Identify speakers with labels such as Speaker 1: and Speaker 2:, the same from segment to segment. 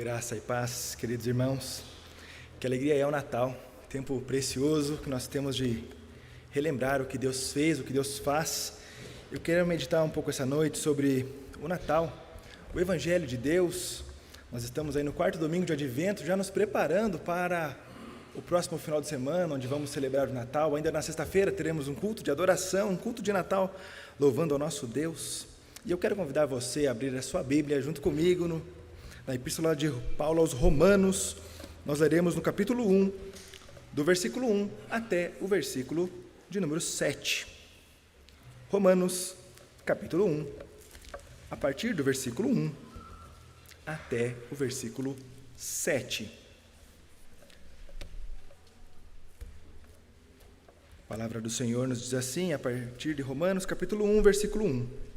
Speaker 1: Graça e paz, queridos irmãos. Que alegria é o Natal, tempo precioso que nós temos de relembrar o que Deus fez, o que Deus faz. Eu quero meditar um pouco essa noite sobre o Natal, o Evangelho de Deus. Nós estamos aí no quarto domingo de Advento, já nos preparando para o próximo final de semana, onde vamos celebrar o Natal. Ainda na sexta-feira teremos um culto de adoração, um culto de Natal, louvando ao nosso Deus. E eu quero convidar você a abrir a sua Bíblia junto comigo na Epístola de Paulo aos Romanos. Nós leremos no capítulo 1, do versículo 1 até o versículo de número 7. Romanos, capítulo 1, a partir do versículo 1 até o versículo 7. A palavra do Senhor nos diz assim, a partir de Romanos, capítulo 1, versículo 1.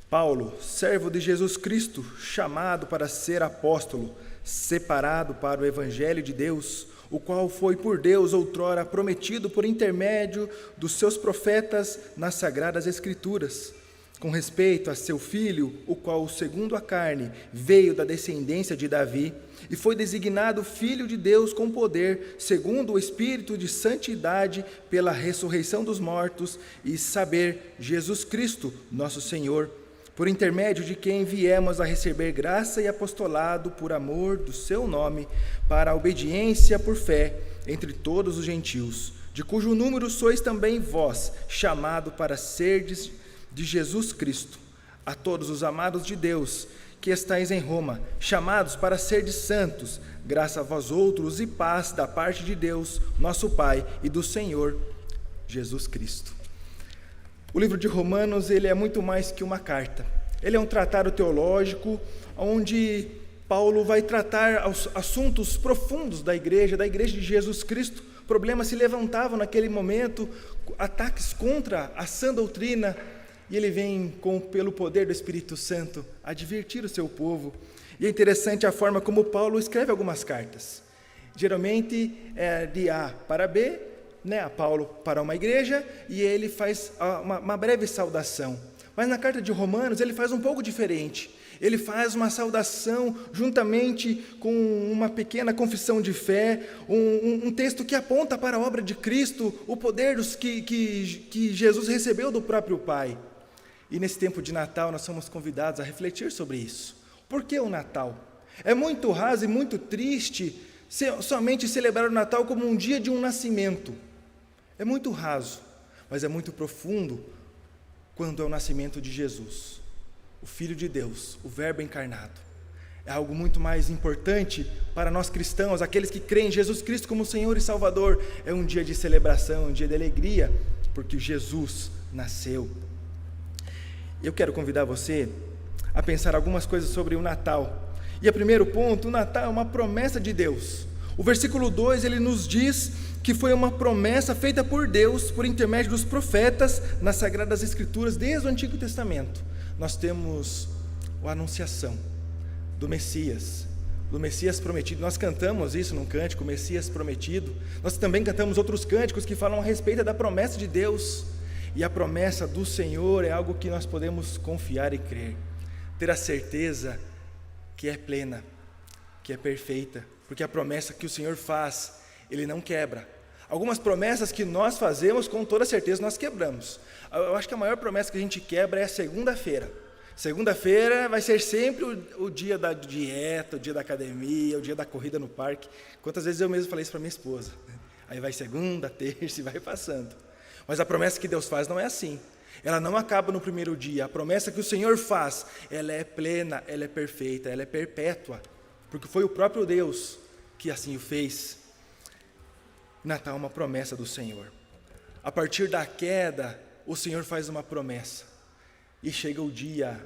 Speaker 1: Paulo, servo de Jesus Cristo, chamado para ser apóstolo, separado para o Evangelho de Deus, o qual foi por Deus outrora prometido por intermédio dos seus profetas nas Sagradas Escrituras, com respeito a seu filho, o qual, segundo a carne, veio da descendência de Davi, e foi designado Filho de Deus com poder, segundo o Espírito de santidade, pela ressurreição dos mortos, e saber Jesus Cristo, nosso Senhor, por intermédio de quem viemos a receber graça e apostolado por amor do seu nome, para a obediência por fé entre todos os gentios, de cujo número sois também vós, chamado para serdes de Jesus Cristo. A todos os amados de Deus, que estáis em Roma, chamados para serdes santos, graça a vós outros e paz da parte de Deus, nosso Pai, e do Senhor Jesus Cristo. O livro de Romanos, ele é muito mais que uma carta. Ele é um tratado teológico, onde Paulo vai tratar assuntos profundos da igreja de Jesus Cristo. Problemas se levantavam naquele momento, ataques contra a sã doutrina, e ele vem, pelo poder do Espírito Santo, advertir o seu povo. E é interessante a forma como Paulo escreve algumas cartas. Geralmente é de A para B, a Paulo para uma igreja, e ele faz uma breve saudação. Mas na carta de Romanos ele faz um pouco diferente. Ele faz uma saudação juntamente com uma pequena confissão de fé, um texto que aponta para a obra de Cristo, o poder que Jesus recebeu do próprio Pai. E nesse tempo de Natal nós somos convidados a refletir sobre isso. Por que o Natal? É muito raso e muito triste somente celebrar o Natal como um dia de um nascimento. É muito raso, mas é muito profundo quando é o nascimento de Jesus, o Filho de Deus, o Verbo encarnado. É algo muito mais importante para nós cristãos, aqueles que creem em Jesus Cristo como Senhor e Salvador. É um dia de celebração, um dia de alegria, porque Jesus nasceu. Eu quero convidar você a pensar algumas coisas sobre o Natal. E o primeiro ponto, o Natal é uma promessa de Deus. O versículo 2, ele nos diz que foi uma promessa feita por Deus, por intermédio dos profetas, nas Sagradas Escrituras, desde o Antigo Testamento. Nós temos a anunciação do Messias prometido. Nós cantamos isso num cântico, Messias prometido. Nós também cantamos outros cânticos que falam a respeito da promessa de Deus. E a promessa do Senhor é algo que nós podemos confiar e crer. Ter a certeza que é plena, que é perfeita, porque a promessa que o Senhor faz, Ele não quebra. Algumas promessas que nós fazemos, com toda certeza, nós quebramos. Eu acho que a maior promessa que a gente quebra é a segunda-feira. Segunda-feira vai ser sempre o dia da dieta, o dia da academia, o dia da corrida no parque. Quantas vezes eu mesmo falei isso para minha esposa. Aí vai segunda, terça e vai passando. Mas a promessa que Deus faz não é assim. Ela não acaba no primeiro dia. A promessa que o Senhor faz, ela é plena, ela é perfeita, ela é perpétua. Porque foi o próprio Deus que assim o fez. Natal é uma promessa do Senhor. A partir da queda, o Senhor faz uma promessa. E chega o dia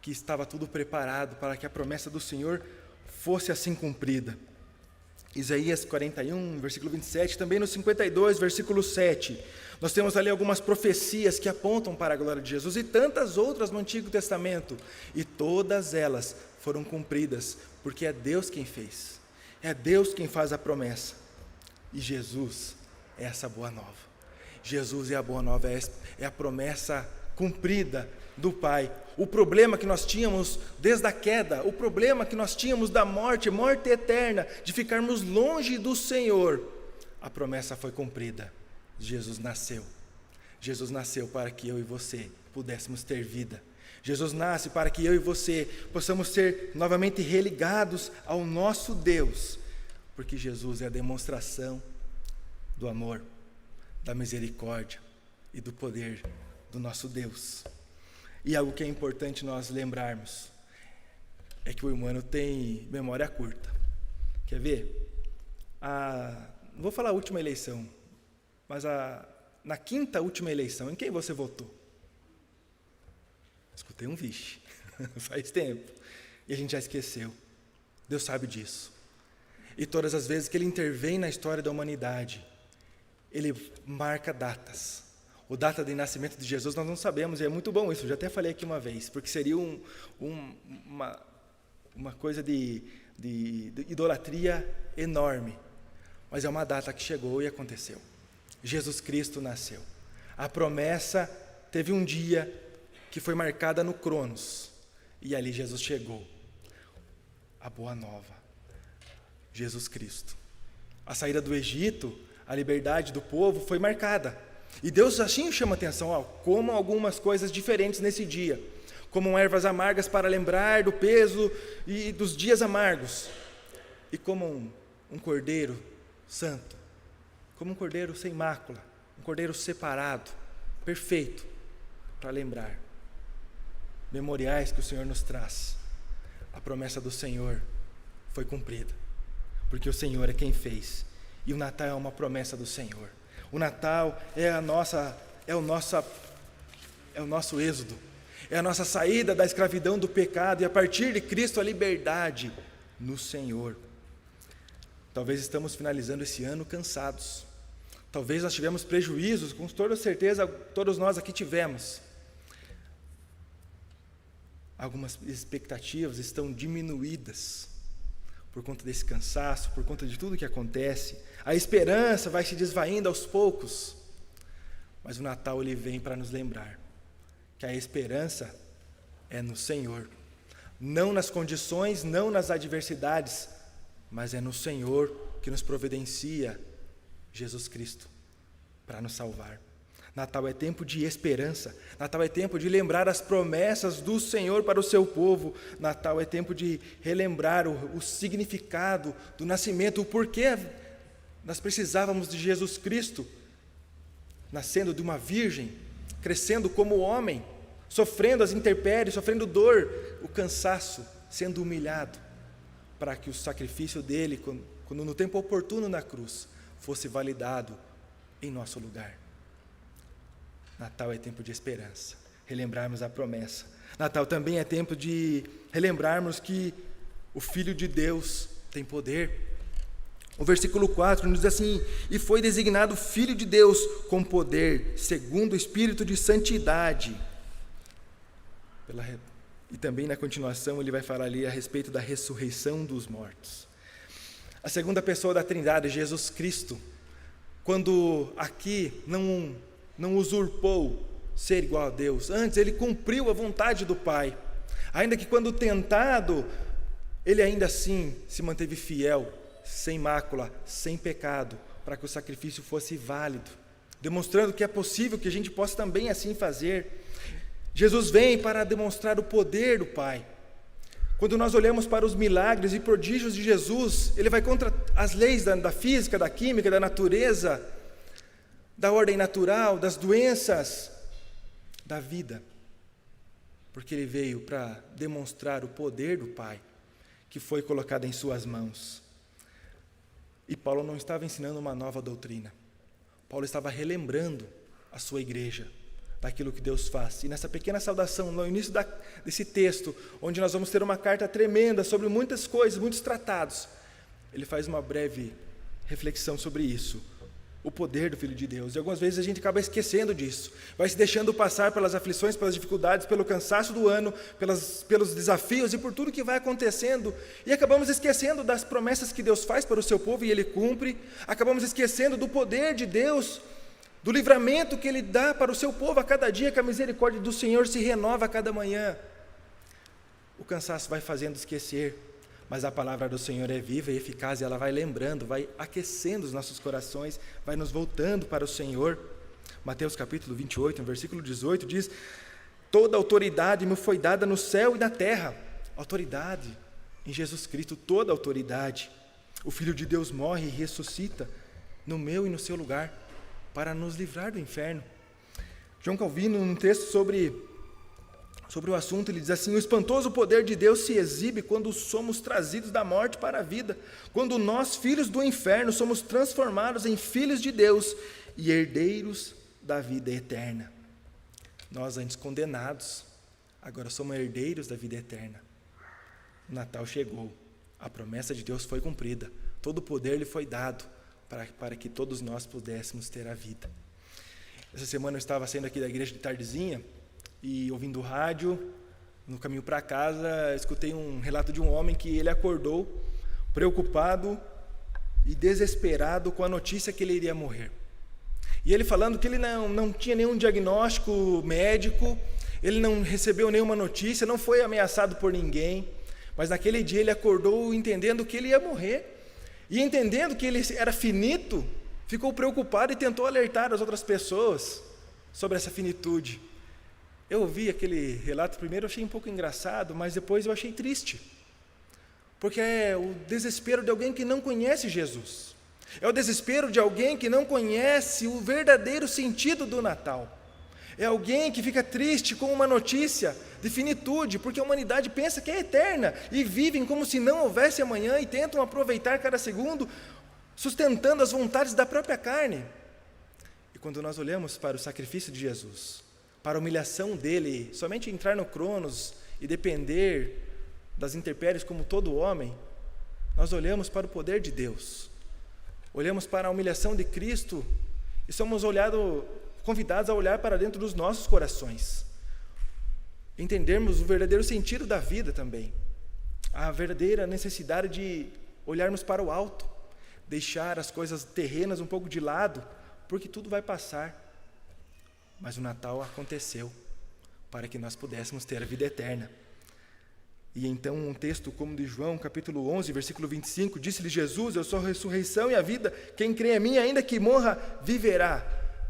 Speaker 1: que estava tudo preparado para que a promessa do Senhor fosse assim cumprida. Isaías 41, versículo 27, também no 52, versículo 7. Nós temos ali algumas profecias que apontam para a glória de Jesus e tantas outras no Antigo Testamento. E todas elas foram cumpridas, porque é Deus quem fez. É Deus quem faz a promessa. E Jesus é essa boa nova. Jesus é a boa nova, é a promessa cumprida do Pai. O problema que nós tínhamos desde a queda, o problema que nós tínhamos da morte eterna, de ficarmos longe do Senhor, a promessa foi cumprida. Jesus nasceu. Jesus nasceu para que eu e você pudéssemos ter vida. Jesus nasce para que eu e você possamos ser novamente religados ao nosso Deus, porque Jesus é a demonstração do amor, da misericórdia e do poder do nosso Deus. E algo que é importante nós lembrarmos é que o humano tem memória curta. Quer ver? Não vou falar a última eleição, mas na quinta última eleição, em quem você votou? Escutei um vixe, faz tempo, e a gente já esqueceu. Deus sabe disso. E todas as vezes que Ele intervém na história da humanidade, Ele marca datas. O data de nascimento de Jesus nós não sabemos, e é muito bom isso, eu já até falei aqui uma vez, porque seria uma coisa de idolatria enorme. Mas é uma data que chegou e aconteceu. Jesus Cristo nasceu. A promessa teve um dia que foi marcada no Cronos, e ali Jesus chegou. A boa nova, Jesus Cristo. A saída do Egito, a liberdade do povo foi marcada. E Deus assim chama atenção, comam algumas coisas diferentes nesse dia. Comam ervas amargas para lembrar do peso e dos dias amargos. E comam um cordeiro santo, como um cordeiro sem mácula, um cordeiro separado, perfeito, para lembrar. Memoriais que o Senhor nos traz. A promessa do Senhor foi cumprida, porque o Senhor é quem fez. E o Natal é uma promessa do Senhor. O Natal é o nosso êxodo, é a nossa saída da escravidão do pecado, e a partir de Cristo a liberdade no Senhor. Talvez estamos finalizando esse ano cansados. Talvez nós tivemos prejuízos, com toda certeza todos nós aqui tivemos. Algumas expectativas estão diminuídas por conta desse cansaço, por conta de tudo que acontece. A esperança vai se desvaindo aos poucos. Mas o Natal ele vem para nos lembrar que a esperança é no Senhor. Não nas condições, não nas adversidades, mas é no Senhor que nos providencia Jesus Cristo para nos salvar. Natal é tempo de esperança. Natal é tempo de lembrar as promessas do Senhor para o seu povo. Natal é tempo de relembrar o significado do nascimento, o porquê nós precisávamos de Jesus Cristo, nascendo de uma virgem, crescendo como homem, sofrendo as intempéries, sofrendo dor, o cansaço, sendo humilhado, para que o sacrifício dele, quando no tempo oportuno na cruz, fosse validado em nosso lugar. Natal é tempo de esperança, relembrarmos a promessa. Natal também é tempo de relembrarmos que o Filho de Deus tem poder. O versículo 4 nos diz assim: e foi designado Filho de Deus com poder, segundo o Espírito de santidade. E também na continuação ele vai falar ali a respeito da ressurreição dos mortos. A segunda pessoa da Trindade, Jesus Cristo, quando aqui não usurpou ser igual a Deus, antes ele cumpriu a vontade do Pai, ainda que quando tentado, ele ainda assim se manteve fiel, sem mácula, sem pecado, para que o sacrifício fosse válido, demonstrando que é possível que a gente possa também assim fazer. Jesus vem para demonstrar o poder do Pai. Quando nós olhamos para os milagres e prodígios de Jesus, ele vai contra as leis da física, da química, da natureza, da ordem natural, das doenças, da vida, porque ele veio para demonstrar o poder do Pai, que foi colocado em suas mãos. E Paulo não estava ensinando uma nova doutrina, Paulo estava relembrando a sua igreja, daquilo que Deus faz. E nessa pequena saudação, no início desse texto, onde nós vamos ter uma carta tremenda sobre muitas coisas, muitos tratados, ele faz uma breve reflexão sobre isso, o poder do Filho de Deus. E algumas vezes a gente acaba esquecendo disso, vai se deixando passar pelas aflições, pelas dificuldades, pelo cansaço do ano, pelos desafios e por tudo que vai acontecendo, e acabamos esquecendo das promessas que Deus faz para o seu povo e Ele cumpre, acabamos esquecendo do poder de Deus do livramento que Ele dá para o seu povo a cada dia, que a misericórdia do Senhor se renova a cada manhã. O cansaço vai fazendo esquecer, mas a palavra do Senhor é viva e eficaz, e ela vai lembrando, vai aquecendo os nossos corações, vai nos voltando para o Senhor. Mateus capítulo 28, no versículo 18, diz: toda autoridade me foi dada no céu e na terra. Autoridade em Jesus Cristo, toda autoridade. O Filho de Deus morre e ressuscita no meu e no seu lugar, para nos livrar do inferno. João Calvino, num texto sobre o assunto, ele diz assim: o espantoso poder de Deus se exibe quando somos trazidos da morte para a vida, quando nós, filhos do inferno, somos transformados em filhos de Deus e herdeiros da vida eterna. Nós, antes condenados, agora somos herdeiros da vida eterna. O Natal chegou, a promessa de Deus foi cumprida, todo o poder lhe foi dado para que todos nós pudéssemos ter a vida. Essa semana eu estava saindo aqui da igreja de tardezinha e ouvindo o rádio, no caminho para casa, escutei um relato de um homem que ele acordou preocupado e desesperado com a notícia que ele iria morrer. E ele falando que ele não tinha nenhum diagnóstico médico, ele não recebeu nenhuma notícia, não foi ameaçado por ninguém, mas naquele dia ele acordou entendendo que ele ia morrer, e entendendo que ele era finito, ficou preocupado e tentou alertar as outras pessoas sobre essa finitude. Eu ouvi aquele relato primeiro, achei um pouco engraçado, mas depois eu achei triste, porque é o desespero de alguém que não conhece Jesus, é o desespero de alguém que não conhece o verdadeiro sentido do Natal, é alguém que fica triste com uma notícia de finitude, porque a humanidade pensa que é eterna, e vivem como se não houvesse amanhã, e tentam aproveitar cada segundo, sustentando as vontades da própria carne. E quando nós olhamos para o sacrifício de Jesus, para a humilhação dele, somente entrar no Cronos e depender das intempéries como todo homem, nós olhamos para o poder de Deus, olhamos para a humilhação de Cristo e somos convidados a olhar para dentro dos nossos corações, entendermos o verdadeiro sentido da vida também, a verdadeira necessidade de olharmos para o alto, deixar as coisas terrenas um pouco de lado, porque tudo vai passar. Mas o Natal aconteceu para que nós pudéssemos ter a vida eterna. E então um texto como de João, capítulo 11, versículo 25, disse-lhe Jesus: eu sou a ressurreição e a vida, quem crê em mim, ainda que morra, viverá.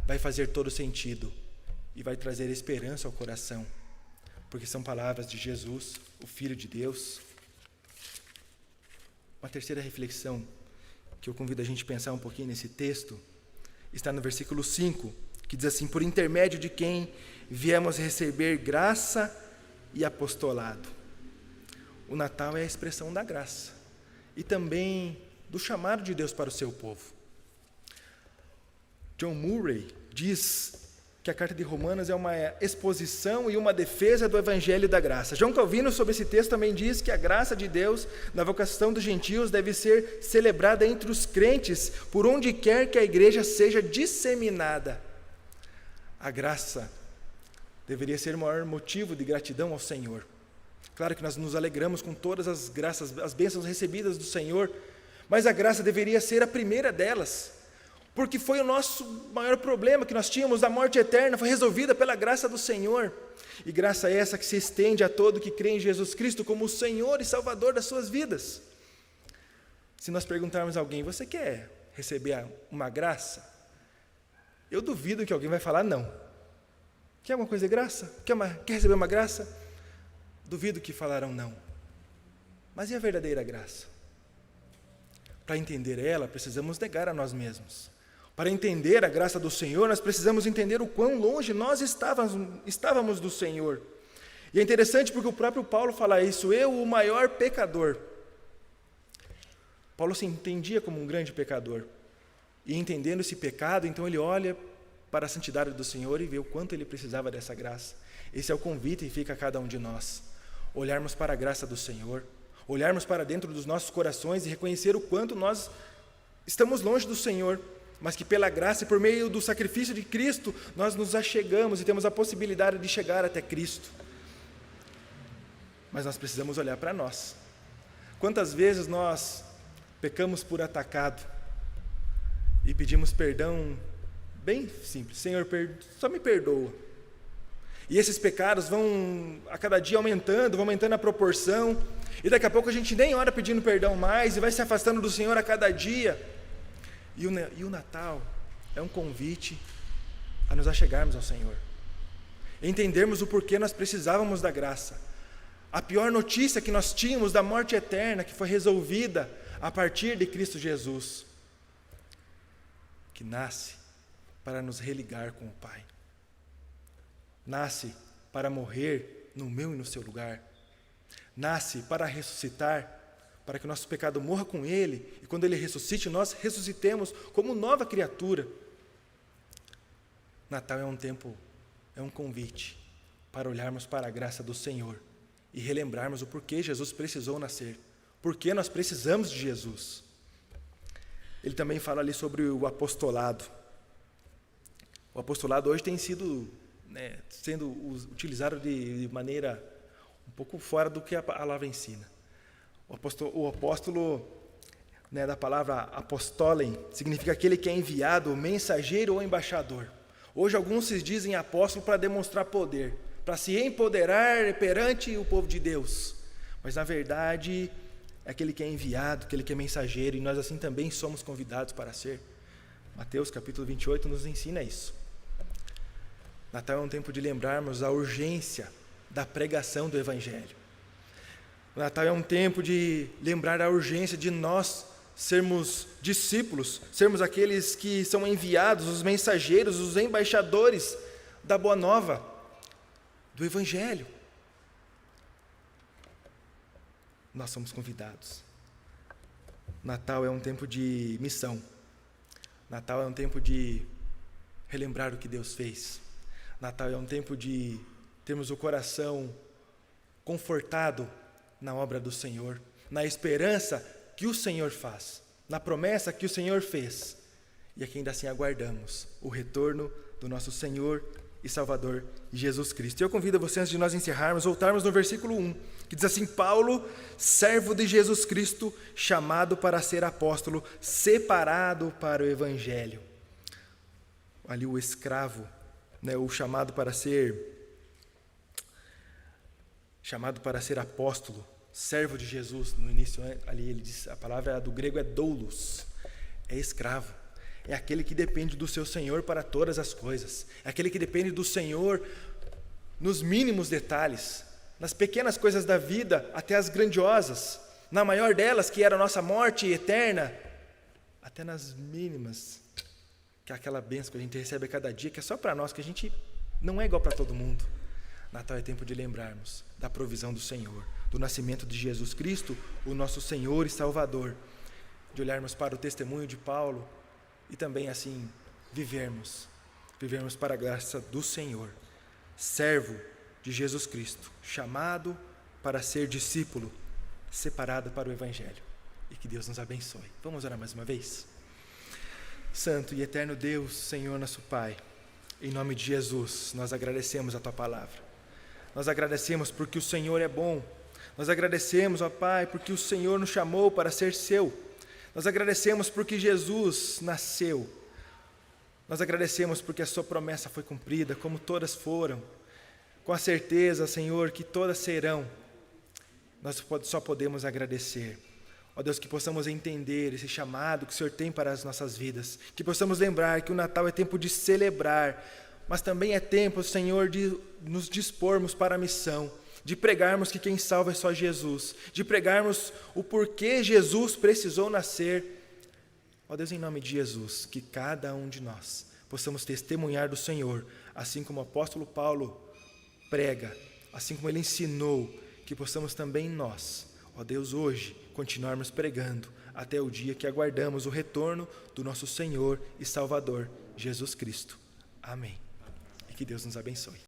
Speaker 1: Vai fazer todo sentido e vai trazer esperança ao coração, porque são palavras de Jesus, o Filho de Deus. Uma terceira reflexão que eu convido a gente a pensar um pouquinho nesse texto está no versículo 5, que diz assim: por intermédio de quem viemos receber graça e apostolado. O Natal é a expressão da graça e também do chamado de Deus para o seu povo. John Murray diz que a carta de Romanos é uma exposição e uma defesa do evangelho da graça. João Calvino, sobre esse texto, também diz que a graça de Deus na vocação dos gentios deve ser celebrada entre os crentes, por onde quer que a igreja seja disseminada. A graça deveria ser o maior motivo de gratidão ao Senhor. Claro que nós nos alegramos com todas as graças, as bênçãos recebidas do Senhor, mas a graça deveria ser a primeira delas, porque foi o nosso maior problema que nós tínhamos, a morte eterna, foi resolvida pela graça do Senhor, e graça essa que se estende a todo que crê em Jesus Cristo como o Senhor e Salvador das suas vidas. Se nós perguntarmos a alguém: você quer receber uma graça? Eu duvido que alguém vai falar não. Quer alguma coisa de graça? Quer receber uma graça? Duvido que falarão não. Mas e a verdadeira graça? Para entender ela, precisamos negar a nós mesmos. Para entender a graça do Senhor, nós precisamos entender o quão longe nós estávamos do Senhor. E é interessante porque o próprio Paulo fala isso: eu, o maior pecador. Paulo se entendia como um grande pecador. E entendendo esse pecado, então ele olha para a santidade do Senhor e vê o quanto ele precisava dessa graça. Esse é o convite que fica a cada um de nós. Olharmos para a graça do Senhor, olharmos para dentro dos nossos corações e reconhecer o quanto nós estamos longe do Senhor, mas que pela graça e por meio do sacrifício de Cristo, nós nos achegamos e temos a possibilidade de chegar até Cristo. Mas nós precisamos olhar para nós. Quantas vezes nós pecamos por atacado e pedimos perdão bem simples. Senhor, só me perdoa. E esses pecados vão a cada dia aumentando a proporção, e daqui a pouco a gente nem ora pedindo perdão mais, e vai se afastando do Senhor a cada dia. E o Natal é um convite a nos achegarmos ao Senhor, entendermos o porquê nós precisávamos da graça. A pior notícia que nós tínhamos da morte eterna, que foi resolvida a partir de Cristo Jesus, que nasce para nos religar com o Pai, nasce para morrer no meu e no seu lugar, nasce para ressuscitar, para que o nosso pecado morra com Ele, e quando Ele ressuscite, nós ressuscitemos como nova criatura. Natal é um convite para olharmos para a graça do Senhor e relembrarmos o porquê Jesus precisou nascer, porquê nós precisamos de Jesus. Ele também fala ali sobre o apostolado. O apostolado hoje tem sido sendo utilizado de maneira um pouco fora do que a palavra ensina. O apóstolo, da palavra apostolem, significa aquele que é enviado, mensageiro ou embaixador. Hoje alguns se dizem apóstolo para demonstrar poder, para se empoderar perante o povo de Deus. Mas na verdade é aquele que é enviado, aquele que é mensageiro, e nós assim também somos convidados para ser. Mateus capítulo 28 nos ensina isso. Natal é um tempo de lembrarmos a urgência da pregação do Evangelho. O Natal é um tempo de lembrar a urgência de nós sermos discípulos, sermos aqueles que são enviados, os mensageiros, os embaixadores da Boa Nova, do Evangelho. Nós somos convidados. Natal é um tempo de missão. Natal é um tempo de relembrar o que Deus fez. Natal é um tempo de termos o coração confortado na obra do Senhor, na esperança que o Senhor faz, na promessa que o Senhor fez, e aqui ainda assim aguardamos o retorno do nosso Senhor e Salvador Jesus Cristo. E eu convido você, antes de nós encerrarmos, voltarmos no versículo 1, que diz assim: Paulo, servo de Jesus Cristo, chamado para ser apóstolo, separado para o Evangelho. Ali o escravo, o chamado para ser apóstolo, servo de Jesus. No início ali ele diz, a palavra do grego é doulos, é escravo, é aquele que depende do seu Senhor para todas as coisas, é aquele que depende do Senhor nos mínimos detalhes, nas pequenas coisas da vida até as grandiosas, na maior delas, que era a nossa morte eterna, até nas mínimas, que é aquela bênção que a gente recebe a cada dia, que é só para nós, que a gente não é igual para todo mundo. Natal é tempo de lembrarmos da provisão do Senhor, do nascimento de Jesus Cristo, o nosso Senhor e Salvador, de olharmos para o testemunho de Paulo e também assim vivermos para a graça do Senhor, servo de Jesus Cristo, chamado para ser discípulo, separado para o Evangelho. E que Deus nos abençoe. Vamos orar mais uma vez? Santo e eterno Deus, Senhor nosso Pai, em nome de Jesus, nós agradecemos a Tua palavra. Nós agradecemos porque o Senhor é bom. Nós agradecemos, ó Pai, porque o Senhor nos chamou para ser Seu. Nós agradecemos porque Jesus nasceu. Nós agradecemos porque a Sua promessa foi cumprida, como todas foram. Com a certeza, Senhor, que todas serão. Nós só podemos agradecer. Ó Deus, que possamos entender esse chamado que o Senhor tem para as nossas vidas. Que possamos lembrar que o Natal é tempo de celebrar, mas também é tempo, Senhor, de nos dispormos para a missão, de pregarmos que quem salva é só Jesus, de pregarmos o porquê Jesus precisou nascer. Ó Deus, em nome de Jesus, que cada um de nós possamos testemunhar do Senhor, assim como o apóstolo Paulo prega, assim como ele ensinou, que possamos também nós, ó Deus, hoje, continuarmos pregando até o dia que aguardamos o retorno do nosso Senhor e Salvador, Jesus Cristo. Amém. Que Deus nos abençoe.